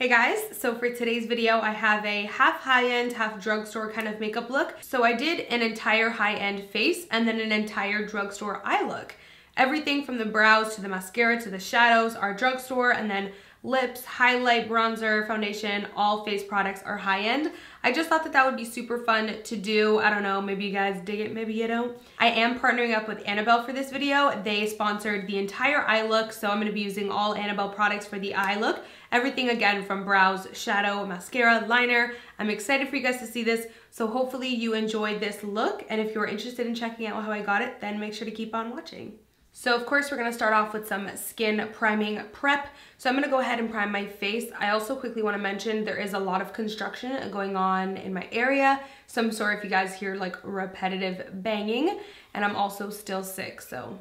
Hey guys, so for today's video I have a half high-end, half drugstore kind of makeup look. So I did an entire high-end face and then an entire drugstore eye look. Everything from the brows to the mascara to the shadows are drugstore, and then lips, highlight, bronzer, foundation, all face products are high-end. I just thought that that would be super fun to do. I don't know, maybe you guys dig it, maybe you don't. I am partnering up with Annabelle for this video. They sponsored the entire eye look, so I'm gonna be using all Annabelle products for the eye look. Everything again from brows, shadow, mascara, liner. I'm excited for you guys to see this, so hopefully you enjoyed this look, and if you're interested in checking out how I got it, then make sure to keep on watching. So of course we're gonna start off with some skin priming prep. So I'm gonna go ahead and prime my face. I also quickly wanna mention there is a lot of construction going on in my area. So I'm sorry if you guys hear like repetitive banging, and I'm also still sick, so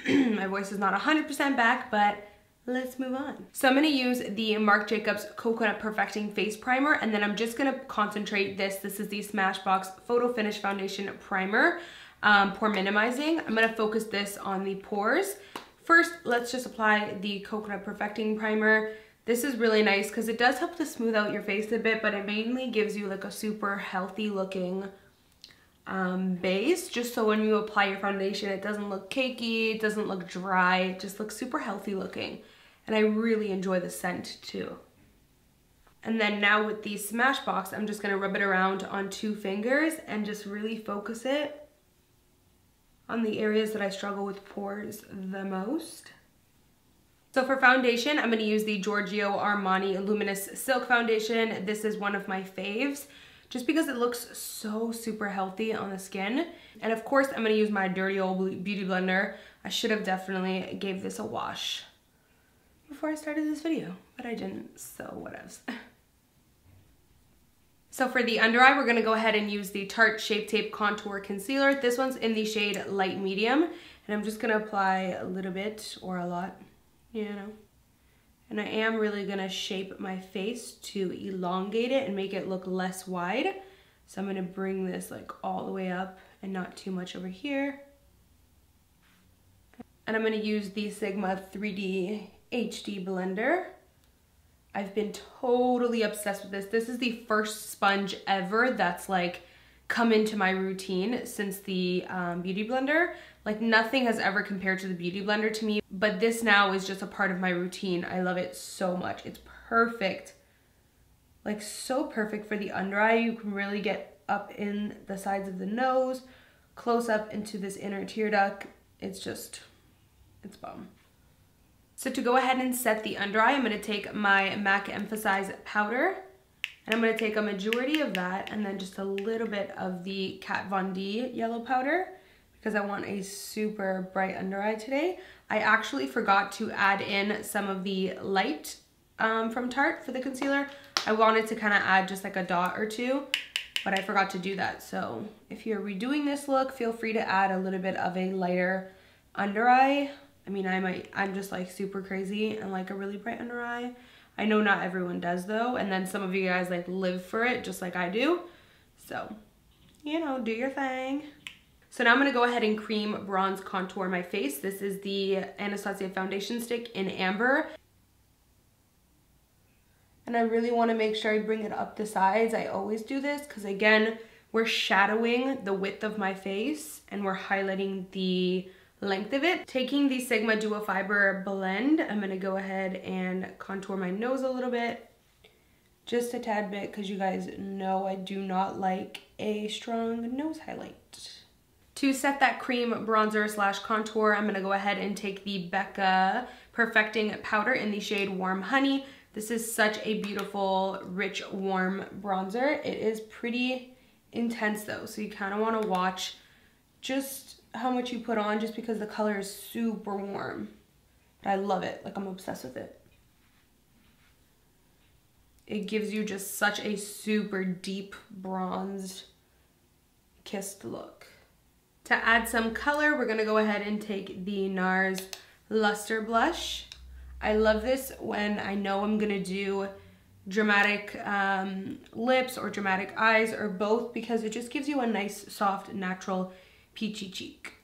my voice is not 100% back, but let's move on. So I'm gonna use the Marc Jacobs Coconut Perfecting Face Primer, and then I'm just gonna concentrate this. This is the Smashbox Photo Finish Foundation Primer. Pore minimizing. I'm gonna focus this on the pores. First, let's just apply the Coconut Perfecting Primer. This is really nice because it does help to smooth out your face a bit, but it mainly gives you like a super healthy looking base, just so when you apply your foundation, it doesn't look cakey, it doesn't look dry, it just looks super healthy looking. And I really enjoy the scent too. And then now with the Smashbox, I'm just gonna rub it around on 2 fingers and just really focus it on the areas that I struggle with pores the most. So for foundation, I'm gonna use the Giorgio Armani Luminous Silk Foundation. This is one of my faves, just because it looks so super healthy on the skin. And of course, I'm gonna use my dirty old beauty blender. I should have definitely gave this a wash before I started this video, but I didn't, so whatevs. So for the under eye, we're gonna go ahead and use the Tarte Shape Tape Contour Concealer. This one's in the shade Light Medium, and I'm just gonna apply a little bit or a lot, you know. And I am really gonna shape my face to elongate it and make it look less wide. So I'm gonna bring this like all the way up and not too much over here. And I'm gonna use the Sigma 3D HD blender. I've been totally obsessed with this. This is the first sponge ever that's like come into my routine since the Beauty Blender. Like nothing has ever compared to the Beauty Blender to me, but this now is just a part of my routine. I love it so much. It's perfect. Like so perfect for the under eye. You can really get up in the sides of the nose, close up into this inner tear duct. It's bomb. So to go ahead and set the under eye, I'm going to take my MAC Emphasize powder, and I'm going to take a majority of that and then just a little bit of the Kat Von D yellow powder because I want a super bright under eye today. I actually forgot to add in some of the light from Tarte for the concealer. I wanted to kind of add just like a dot or two, but I forgot to do that. So if you're redoing this look, feel free to add a little bit of a lighter under eye. I mean, I'm just like super crazy and like a really bright under eye. I know not everyone does though, and then some of you guys like live for it just like I do. So, you know, do your thing. So now I'm gonna go ahead and cream bronze contour my face. This is the Anastasia foundation stick in Amber. And I really wanna make sure I bring it up the sides. I always do this because again, we're shadowing the width of my face and we're highlighting the length of it. Taking the Sigma Duo Fiber blend, I'm gonna go ahead and contour my nose a little bit, just a tad bit, because you guys know I do not like a strong nose highlight. To set that cream bronzer slash contour, I'm gonna go ahead and take the Becca Perfecting Powder in the shade Warm Honey. This is such a beautiful, rich, warm bronzer. It is pretty intense though, so you kind of want to watch just how much you put on, just because the color is super warm. But I love it, like I'm obsessed with it. It gives you just such a super deep bronzed kissed look. To add some color, we're gonna go ahead and take the NARS Luster Blush. I love this when I know I'm gonna do dramatic lips or dramatic eyes or both, because it just gives you a nice, soft, natural peachy cheek.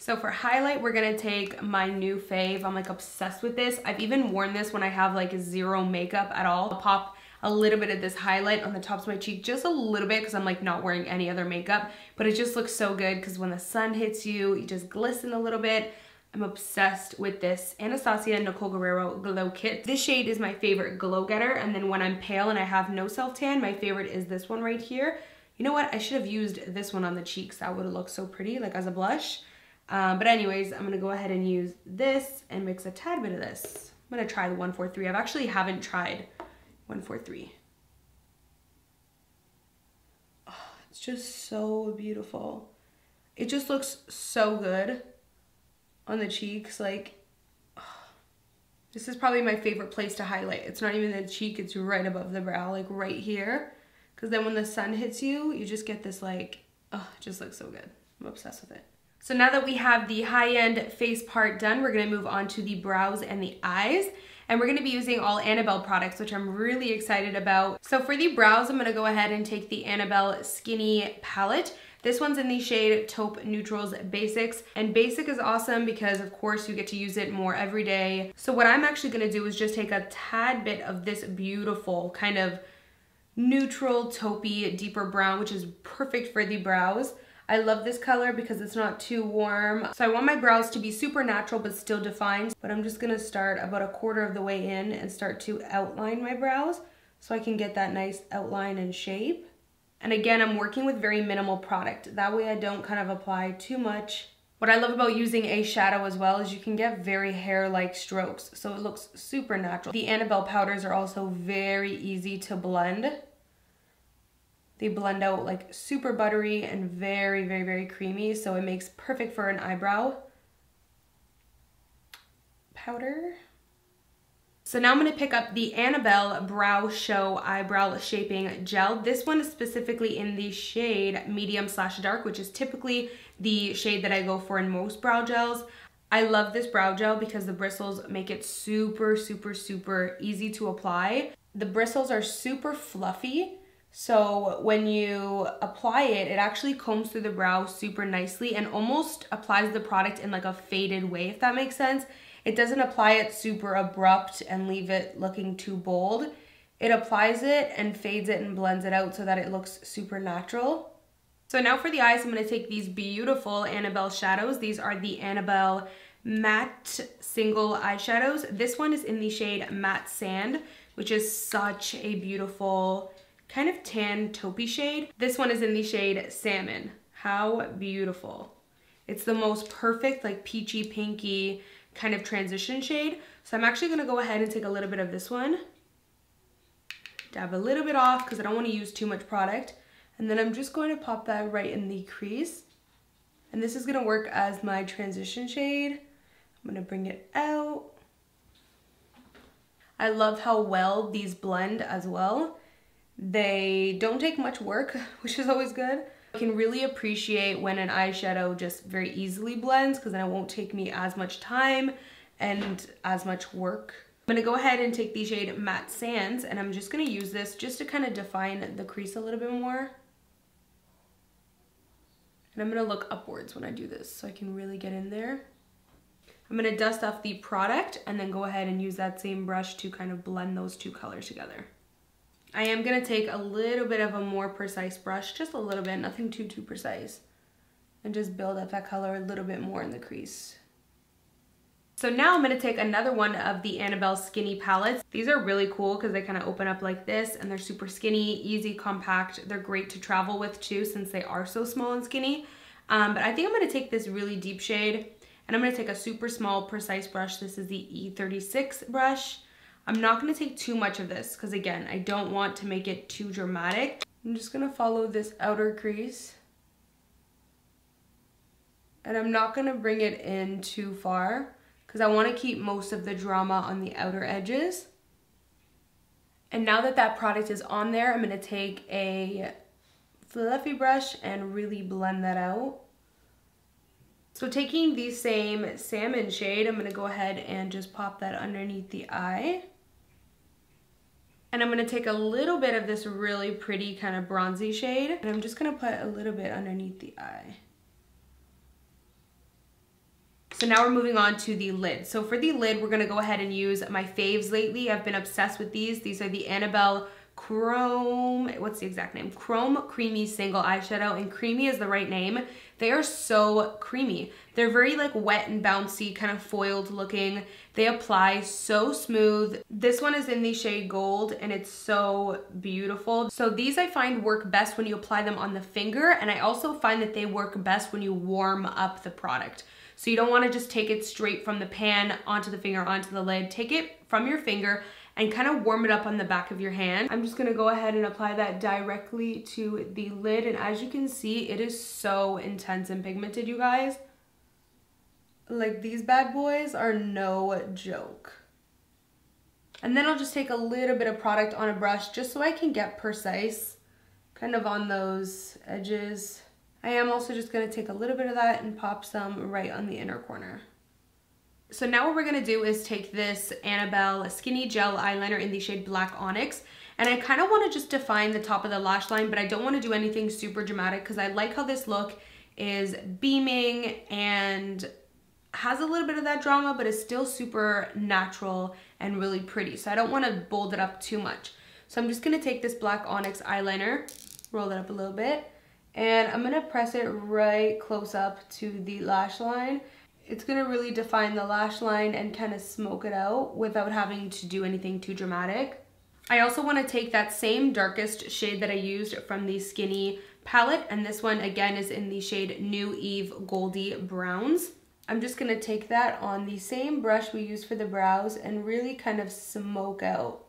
So for highlight, we're gonna take my new fave. I'm like obsessed with this. I've even worn this when I have like zero makeup at all. I'll pop a little bit of this highlight on the tops of my cheek, just a little bit, because I'm like not wearing any other makeup, but it just looks so good because when the sun hits you, you just glisten a little bit. I'm obsessed with this Anastasia Nicole Guerrero Glow Kit. This shade is my favorite glow getter, and then when I'm pale and I have no self-tan, my favorite is this one right here. You know what? I should have used this one on the cheeks. That would have looked so pretty, like as a blush. But anyways, I'm gonna go ahead and use this and mix a tad bit of this. I'm gonna try the 143. I actually haven't tried 143. Oh, it's just so beautiful. It just looks so good on the cheeks. Like, oh, this is probably my favorite place to highlight. It's not even the cheek, it's right above the brow, like right here. Because then when the sun hits you, you just get this like, oh, it just looks so good. I'm obsessed with it. So now that we have the high-end face part done, we're gonna move on to the brows and the eyes. And we're gonna be using all Annabelle products, which I'm really excited about. So for the brows, I'm gonna go ahead and take the Annabelle Skinny Palette. This one's in the shade Taupe Neutrals Basics. And Basic is awesome because of course you get to use it more every day. So what I'm actually gonna do is just take a tad bit of this beautiful kind of neutral taupey deeper brown, which is perfect for the brows. I love this color because it's not too warm. So I want my brows to be super natural but still defined. But I'm just gonna start about a quarter of the way in and start to outline my brows so I can get that nice outline and shape. And again, I'm working with very minimal product. That way I don't kind of apply too much. What I love about using a shadow as well is you can get very hair-like strokes, so it looks super natural. The Annabelle powders are also very easy to blend. They blend out like super buttery and very, very, very creamy, so it makes perfect for an eyebrow powder. So now I'm going to pick up the Annabelle Brow Show Eyebrow Shaping Gel. This one is specifically in the shade medium/dark, which is typically the shade that I go for in most brow gels. I love this brow gel because the bristles make it super, super, super easy to apply. The bristles are super fluffy. So when you apply it, it actually combs through the brow super nicely and almost applies the product in like a faded way, if that makes sense. It doesn't apply it super abrupt and leave it looking too bold. It applies it and fades it and blends it out so that it looks super natural. So now for the eyes, I'm going to take these beautiful Annabelle shadows. These are the Annabelle Matte Single Eyeshadows. This one is in the shade Matte Sand, which is such a beautiful kind of tan taupey shade. This one is in the shade Salmon. How beautiful. It's the most perfect like peachy pinky kind of transition shade. So I'm actually gonna go ahead and take a little bit of this one, dab a little bit off because I don't want to use too much product. And then I'm just going to pop that right in the crease. And this is gonna work as my transition shade. I'm gonna bring it out. I love how well these blend as well. They don't take much work, which is always good. I can really appreciate when an eyeshadow just very easily blends because then it won't take me as much time and as much work. I'm gonna go ahead and take the shade Matte Sands and I'm just gonna use this just to kind of define the crease a little bit more. And I'm gonna look upwards when I do this so I can really get in there. I'm gonna dust off the product and then go ahead and use that same brush to kind of blend those two colors together. I am gonna take a little bit of a more precise brush, just a little bit, nothing too precise, and just build up that color a little bit more in the crease. So now I'm gonna take another one of the Annabelle Skinny palettes. These are really cool because they kind of open up like this and they're super skinny, easy, compact. They're great to travel with too since they are so small and skinny. But I think I'm gonna take this really deep shade and I'm gonna take a super small precise brush. This is the E36 brush. I'm not gonna take too much of this because again, I don't want to make it too dramatic. I'm just gonna follow this outer crease. And I'm not gonna bring it in too far because I wanna keep most of the drama on the outer edges. And now that that product is on there, I'm gonna take a fluffy brush and really blend that out. So taking the same salmon shade, I'm gonna go ahead and just pop that underneath the eye. And I'm gonna take a little bit of this really pretty kind of bronzy shade and I'm just gonna put a little bit underneath the eye. So now we're moving on to the lid. So for the lid, we're gonna go ahead and use my faves lately. I've been obsessed with these. These are the Annabelle Chrome, what's the exact name? Chrome Creamy Single Eyeshadow, and creamy is the right name. They are so creamy. They're very like wet and bouncy, kind of foiled looking. They apply so smooth. This one is in the shade Gold and it's so beautiful. So these I find work best when you apply them on the finger, and I also find that they work best when you warm up the product. So you don't want to just take it straight from the pan onto the finger, onto the lid. Take it from your finger and kind of warm it up on the back of your hand. I'm just gonna go ahead and apply that directly to the lid, and as you can see, it is so intense and pigmented, you guys. Like, these bad boys are no joke. And then I'll just take a little bit of product on a brush just so I can get precise, kind of on those edges. I am also just gonna take a little bit of that and pop some right on the inner corner. So now what we're gonna do is take this Annabelle Skinny Gel Eyeliner in the shade Black Onyx, and I kind of wanna just define the top of the lash line, but I don't wanna do anything super dramatic because I like how this look is beaming and has a little bit of that drama, but is still super natural and really pretty. So I don't wanna bold it up too much. So I'm just gonna take this Black Onyx eyeliner, roll it up a little bit, and I'm gonna press it right close up to the lash line. It's gonna really define the lash line and kind of smoke it out without having to do anything too dramatic. I also wanna take that same darkest shade that I used from the Skinny palette, and this one again is in the shade New Eve Goldie Browns. I'm just gonna take that on the same brush we used for the brows and really kind of smoke out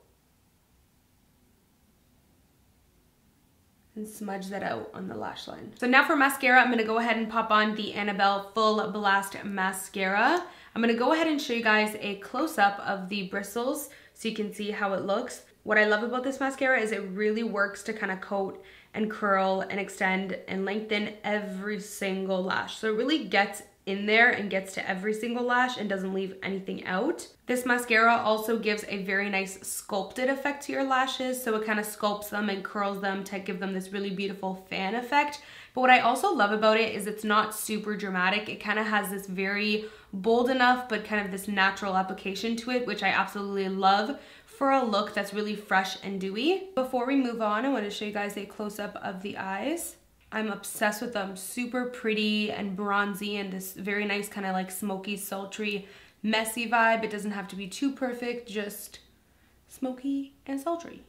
and smudge that out on the lash line. So now for mascara, I'm gonna go ahead and pop on the Annabelle Full Blast Mascara. I'm gonna go ahead and show you guys a close-up of the bristles so you can see how it looks. What I love about this mascara is it really works to kind of coat and curl and extend and lengthen every single lash. So it really gets in there and gets to every single lash and doesn't leave anything out. This mascara also gives a very nice sculpted effect to your lashes, so it kind of sculpts them and curls them to give them this really beautiful fan effect. But what I also love about it is it's not super dramatic. It kind of has this very bold enough but kind of this natural application to it, which I absolutely love for a look that's really fresh and dewy. Before we move on, I want to show you guys a close-up of the eyes. I'm obsessed with them. Super pretty and bronzy and this very nice kind of like smoky, sultry, messy vibe. It doesn't have to be too perfect, just smoky and sultry.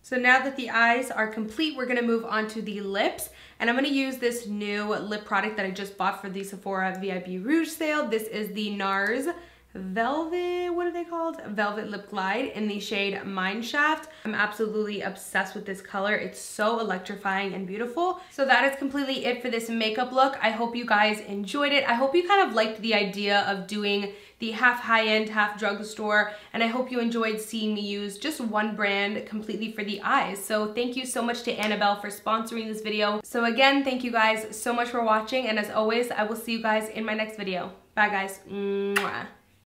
So now that the eyes are complete, we're gonna move on to the lips. And I'm gonna use this new lip product that I just bought for the Sephora VIP Rouge sale. This is the NARS Velvet, what are they called? Velvet Lip Glide in the shade Mineshaft. I'm absolutely obsessed with this color. It's so electrifying and beautiful. So that is completely it for this makeup look. I hope you guys enjoyed it. I hope you kind of liked the idea of doing the half high-end, half drugstore, and I hope you enjoyed seeing me use just one brand completely for the eyes. So thank you so much to Annabelle for sponsoring this video. So again, thank you guys so much for watching, and as always, I will see you guys in my next video. Bye guys. Mwah.